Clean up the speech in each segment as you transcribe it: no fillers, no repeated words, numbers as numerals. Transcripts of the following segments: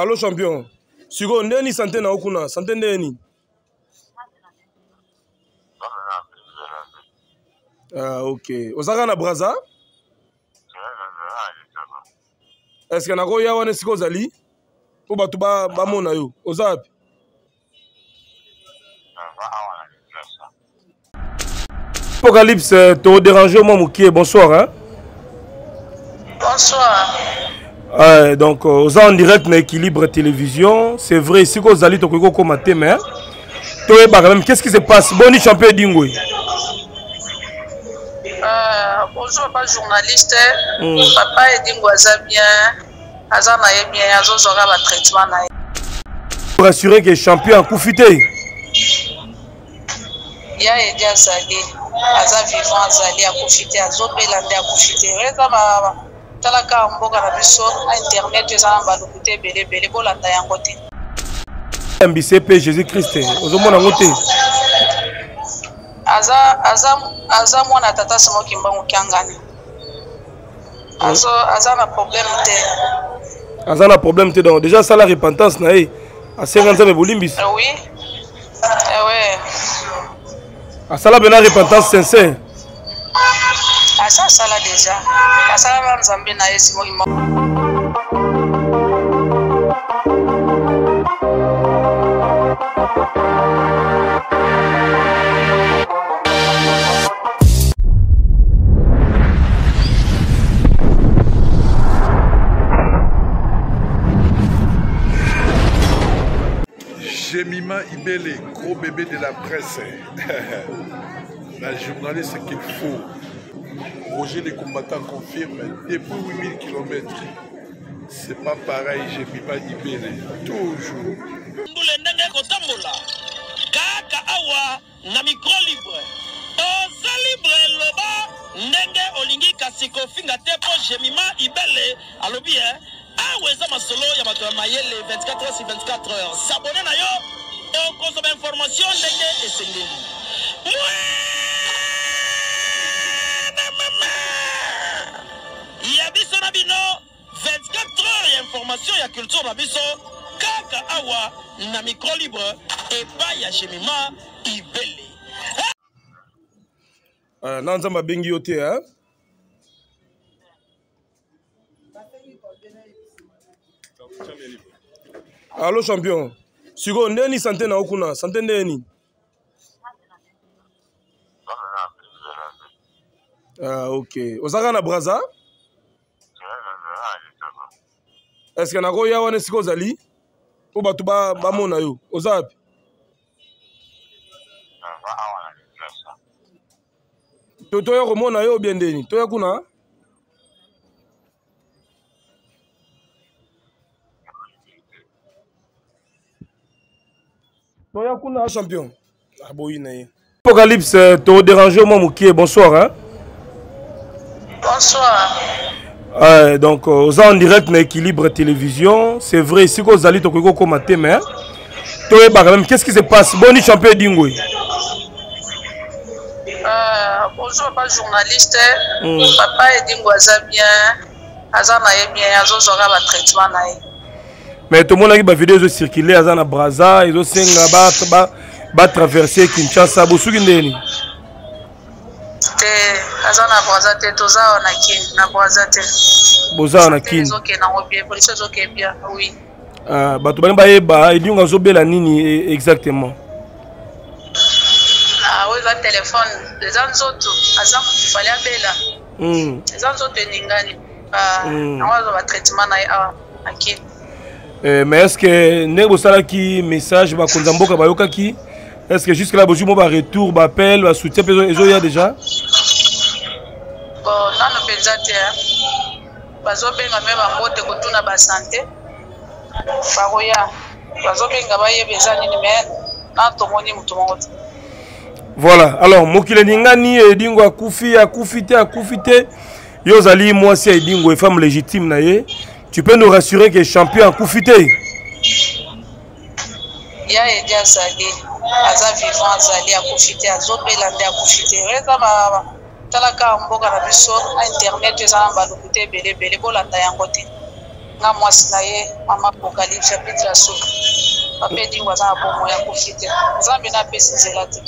Allô champion. Sigo ndeni santé na okuna, santé ndeni. Ah OK. Ozaka na Braza? Est-ce que nako ya wana siko zali? Po batu ba mona yo. Ozapi? Apocalypse, te déranger moi Moukié, bonsoir hein. Bonsoir. Donc, aux en direct na Équilibre Télévision, c'est vrai, ici que vous allez te commenter, mais qu'est-ce qui se passe? Boni champion Dingwe. Bonjour, papa journaliste. Papa Edingo aza bien. Aza na bien, azo zora ba traitement na. Pour assurer que champion a coufité. Ya Edia Zali. Aza vivant Zali a coufité, azo belande a coufité. Reza ba talaka mboka na biso internet ezana balukute belebele bolanda yango te. MBCP Jésus-Christ ozomona ngote aza mwana tata samo kimbangu kiangani aza na problème te. Aza na problème te donc déjà ça la repentance na e a 50 ans bolimbis. Oui. Ouais. Asala bena repentance sincère. Asa sala déjà. Asa la nzambe na yesi mo. Jemima Ibele, gros bébé de la presse. La journaliste qu'il faut. Roger les combattants confirme depuis 8000 km. C'est pas pareil, Jemima Ibele. Toujours. Kaka awa na micro libre. Oza libre loba ndenge olingi kasiko finga tepo Jemima Ibele alobi aweza masolo ya bato ya mayele 24 heures sur 24 heures. S'abonner na yo okozoma information ndenge esengeli. Ya biso na bino 24 heures ya information ya culture na biso kaka awa na micro libre epa ya Jemima Ibele. Nanza mabengi yo te hein. Allô champion. Sigo ndeni santé na okuna, santé ndeni. Ah OK. Ozaka na Braza? Est-ce que nako ya wana siko zali? Po batu ba mona yo. Ozapi? Toto ya komona yo bien ndeni. To ya kuna? To ya kuna champion. Ah boyi na ye. Apocalypse, te déranger moi Moukié, bonsoir hein. Bonsoir. Donc, aux en direct na Équilibre Télévision, c'est vrai, ici que vous allez te commenter, mais qu'est-ce qui se passe? Boni champion Dingwe. Bonjour, papa journaliste. Papa Edingo aza bien. Aza na bien, azo zora ba traitement na. Mais tout le monde a vu vidéo de circuler à Zana Braza, ils ont senga ba traverser Kinshasa, bosuki ndeni. Te azana Braza te toza na kin na Braza te. Boza na kin. OK na obie, police OK bien, oui. Bato bani ba yeba, Edingo zo bela nini exactement. Oui, le téléphone, les autres, azam fallait bela. Les autres ningani. On va traitement na kin. Mais est-ce que Nebo Salaki message ba konzamboka ba yokaki? Est-ce que jusque là bojumo ba retour ba appel ba soutien peso ya déjà? Bon, non no pensate bazo benga me ba mote kotuna ba santé. Ba roya. Bazo benga ba yebeza nini mais na tomoni mutu mongo. Voilà, alors Mokile Ningani Edingo akufite Yozali moi c'est Edingo femme légitime na ye. Tu peux nous rassurer que champion a coufité? Ya Edia Zali. Aza vivant Zali a coufité, azo belande a coufité. Reza ba talaka mboka na biso internet ezana balukute belebele bolanda yango te. nga mwasi na ye mama Apocalypse chapitre suka pape di waza bomo ya kufite nzambe na pesi nzela te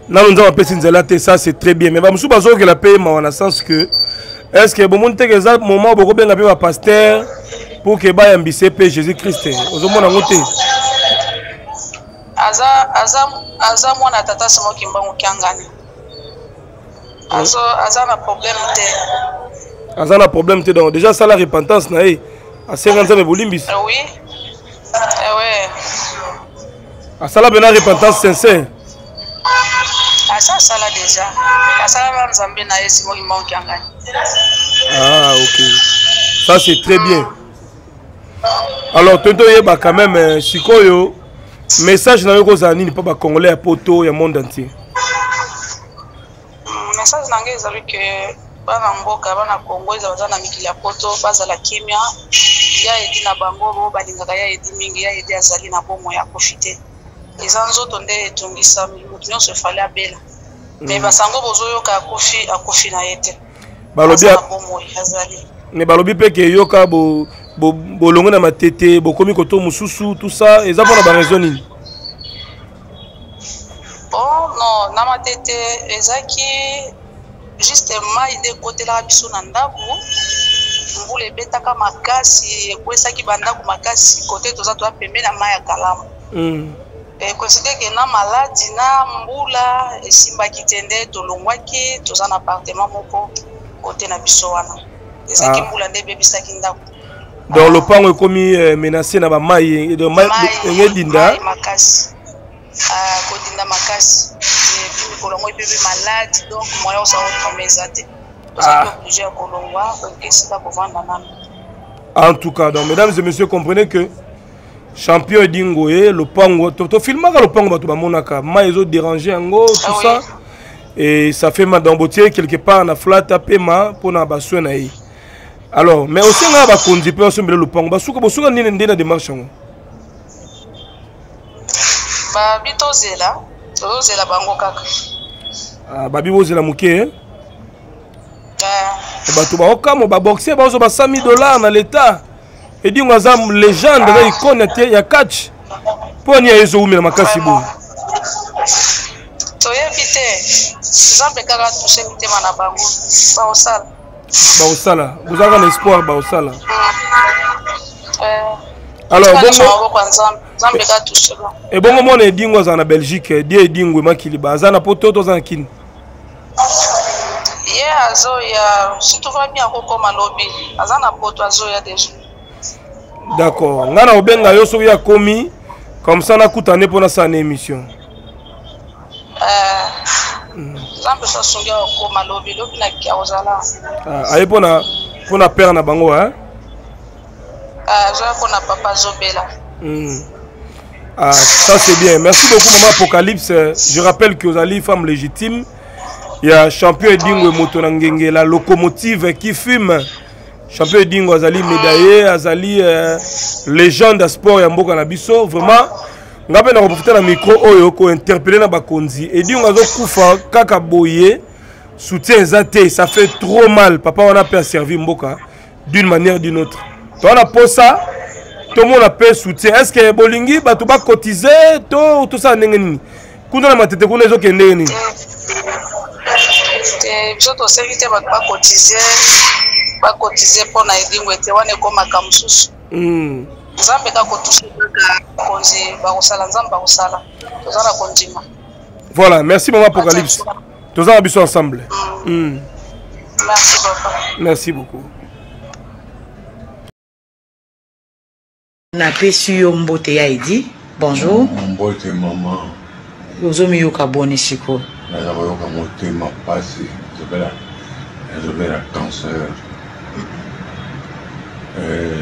nanu nzambe apesi nzela te, ça c'est très bien, mais bamusu bazokela pe mawa na sens que est-ce que bomoni teke eza moment bokobenga pe bapasteur pour que bayambise pe Jésus Christ ozomona ngo te aza mwana tata simoki mbangu kiangani aza na problème te aza na problème te, donc déjà ça la repentance na ye asenga nzambe bolimbisi oui ouais asala bena repentance sincère asala déjà asala nzambe na ye simoki mbangu kiangani. Ah ok, ça c'est très bien. Alors tonto yeba quand même sikoyo message na yo kozala nini pa ba congolais ya poto ya monde entier. Message nange ezali ke bana mboka bana Kongo eza na mikili ya poto bazala kimia ya edi na bango bo balingaka ya edi mingi ya edi azali na bomo ya profiter. Eza nzoto nde etungisa mutu nyonso efale abela. Mais basango bozoyoka akufi na yete. Balobi azali. Ne balobi pe ke yoka bolongo na matete bokomi koto mususu tout ça eza pona ba raison nini? Oh non, na matete ezaki justement ide côté la biso na ndaku mbule betaka makasi ekwesaki bandaku makasi côté toza to pembe na maya kalamu. Considère que na maladi na mbula esimba kitende tolongwaki toza na appartement moko côté na biso wana. Ezaki mbula nde bebisaki ndaku. Donc le pango est commis menacé na ba mai de mai ngedinda makasi. Kodinda makasi. Et kolongo bébé malade donc moi on s'en remet te. Parce que plusieurs kolongwa que c'est pas vendre nana. En tout cas, donc mesdames et messieurs, comprenez que champion Dingoé, le pango, to filmaka le pango bato ba monaka, mai ezo déranger ngo tout ça. Et ça fait mal dans botier quelque part na flat paiement pour na baso na yi. Alors, mais aussi on a ba konzi pe aussi le pango basuka bosuka nini ndena démarche ngo. Ba bitozela, tozela bango kaka. Ah ba bibozela muke. Bato ba okamo ba boxer ba ozo ba $100,000 na l'état. Et dit ngo za légende na icône ya catch. Poni ya ezo umela makasi bo. Toyebite. Zambe kaka toucher mitema na bango. Ba osala. Ba osala. Vous avez un espoir ba osala. Alors bon. Et bon moment on dingo za na Belgique, die dingo makili ba za na poto to za kini. Yeah, azo ya surtout va bien ko malobi. Aza na poto azo ya déjà. D'accord. Ngana obenga yo so ya komi comme ça na kutane pona sa na émission. Zambe so songa ko malobi lobi na kia ozala. Aye pona père na bango hein. Je connais papa Zobela. Ça c'est bien. Merci beaucoup maman Apocalypse. Je rappelle que vous allez femme légitime. Il y a champion Dingo Motonangenge, la locomotive qui fume. Champion Dingo Azali médaillé, Azali légende de sport Yamboka Nabiso. Vraiment, on a profité du micro oyo ko interpeller na bakonzi. Et Dingo Azo Koufa kaka boye soutien zate, ça fait trop mal. Papa on a pas servi Mboka d'une manière ou d'une autre. On a posé ça, tout le monde a payé soutien. Est-ce que Bolingi va tout cotiser, tout ça n'engeni? Quand on a maté, qu'on est au Kenya. Je te sais que tu vas cotiser pour na edingo ete wane koma kamsusu. Nzambe ka kotusa ka konzi ba osala nzamba osala. Tozana konjima. Voilà, merci maman Apocalypse. Tozana biso ensemble. Merci papa. Merci beaucoup. Napesi yo mbote ya Edi. Bonjour. Mbote maman. Ozomi yoka boni siko. Naza yoka motema pasi. Zobela cancer.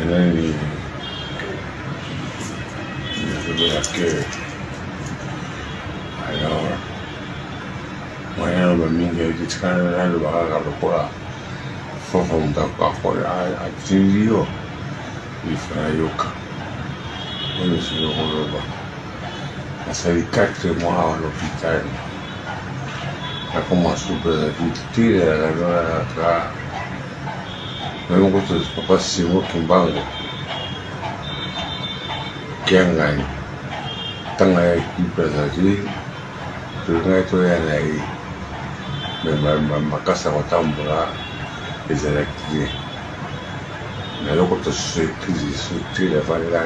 Nani. Zobela cœur. Alors. Moyen ba mingi kitikana na lo baka lokola. Fofa mutaka kwa atindio. Ifra yoka. Je suis heureux. Ça fait 4 mois à l'hôpital. Ça commence tout petit, Même quand papa Simo Kimbango, qui a gagné, tant à l'équipe présentée, je n'ai pas eu mais ma casse à Watambura est électrique. Mais là, quand je suis crise, la valeur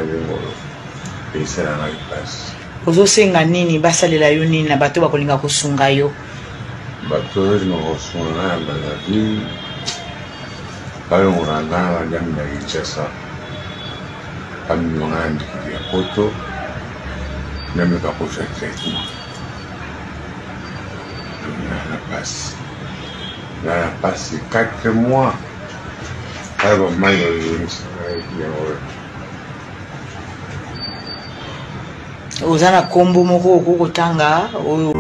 et c'est la place. ozosenga nini basalela yo nini na bato bakolinga kosunga yo bato no kosunga na bazali balongolanga na bajambi ya Kinshasa bamilonga ya ndikili ya poto memeka kosa traitement na pasi 4 mois ay bamai yango oza na kombo moko okokotanga oyo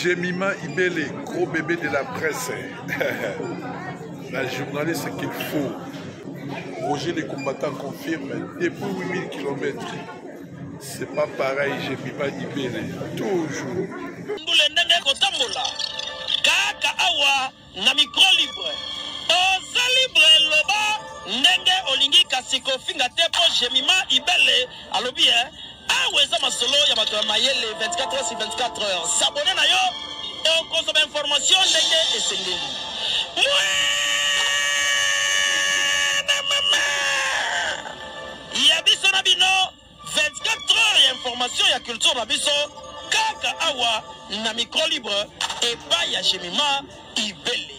Jemima Ibele, gros bébé de la presse. La journaliste qu'il faut. Roger les combattants confirme, depuis 8000 km, c'est pas pareil, Jemima Ibele. Toujours. Kaka awa na micro libre. Oza libre loba ndenge olingi kasiko finga tepo Jemima Ibele alobi aweza masolo ya bato ya mayele 24 heures sur 24 heures. S'abonner na yo okozoma information ndenge esengeli. Ya biso na bino 24 heures ya information ya culture na biso kaka awa na micro libre epai ya Jemima Ibele.